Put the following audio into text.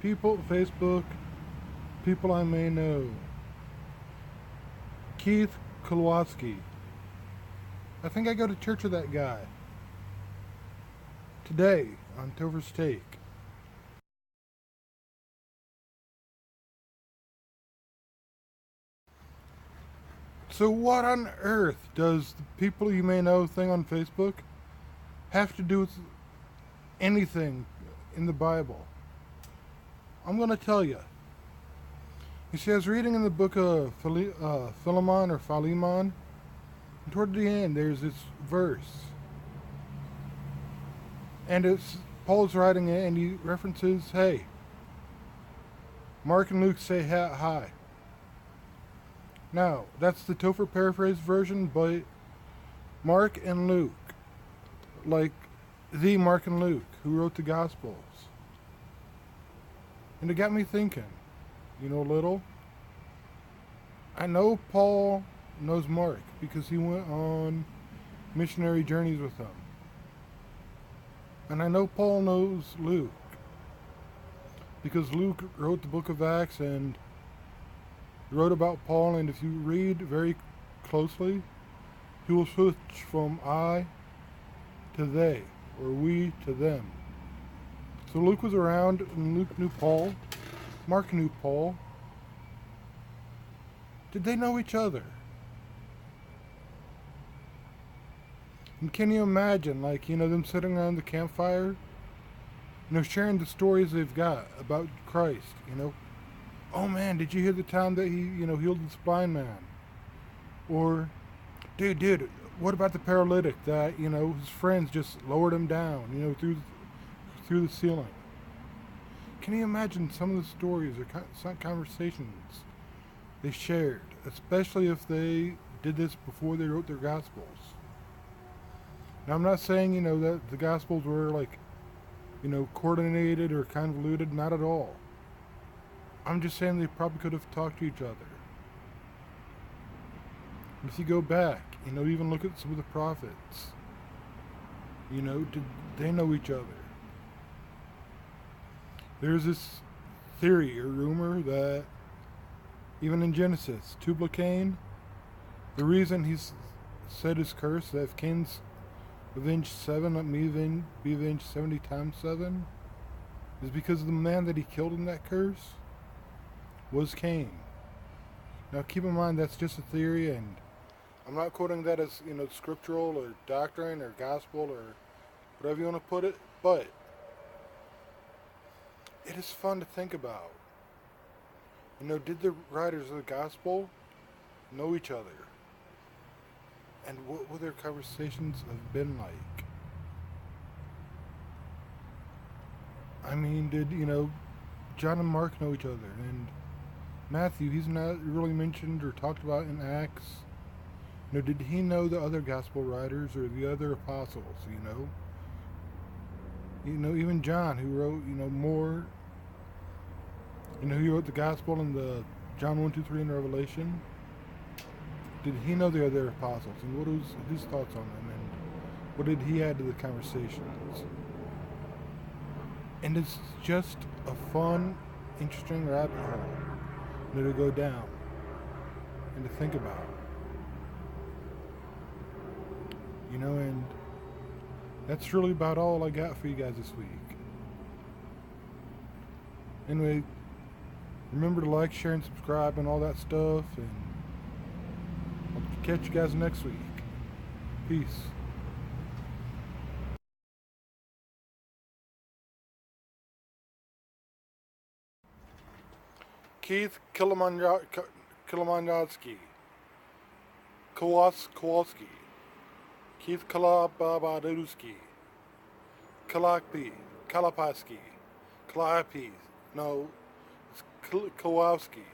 People, Facebook, people I may know. Keith Kowalski. I think I go to church with that guy. Today on Tofer's Take. So what on earth does the people you may know thing on Facebook have to do with anything in the Bible? I'm going to tell you. You see, I was reading in the book of Philemon or Philemon, and toward the end there's this verse. And it's Paul's writing it, and he references, hey, Mark and Luke say hi. Now, that's the Tofer paraphrase version, but Mark and Luke, like the Mark and Luke, who wrote the Gospels. And it got me thinking, a little. I know Paul knows Mark because he went on missionary journeys with him. And I know Paul knows Luke because Luke wrote the book of Acts and wrote about Paul, and if you read very closely, he will switch from I to they, or we to them. So Luke was around, and Luke knew Paul. Mark knew Paul. Did they know each other? And can you imagine, them sitting around the campfire, sharing the stories they've got about Christ, Oh man, did you hear the time that he, healed this blind man? Or, dude, what about the paralytic that, his friends just lowered him down, through the ceiling? Can you imagine some of the stories or some conversations they shared, especially if they did this before they wrote their Gospels? Now, I'm not saying, that the Gospels were coordinated or convoluted, not at all. I'm just saying they probably could have talked to each other. If you go back, even look at some of the prophets, did they know each other? There's this theory or rumor that even in Genesis, Tubal Cain, the reason he's said his curse, that if Cain's avenged 7, let me be avenged 70 times 7, is because the man that he killed in that curse was Cain. Now keep in mind that's just a theory, and I'm not quoting that as scriptural or doctrine or gospel or whatever you want to put it, but it is fun to think about. Did the writers of the gospel know each other? And what would their conversations have been like? I mean, did, John and Mark know each other? And Matthew, he's not really mentioned or talked about in Acts. Did he know the other gospel writers or the other apostles, even John, who wrote, more, he wrote the gospel in the John 1, 2, 3 in Revelation. Did he know the other apostles? And what was his thoughts on them? And what did he add to the conversations? And it's just a fun, interesting rabbit hole to go down and to think about. And that's really about all I got for you guys this week. Anyway, remember to like, share, and subscribe and all that stuff, and I'll catch you guys next week. Peace. Keith Kilimanjowski. Kowalski. Keith Kalababaduski. Kalapaski. No, it's Kowalski.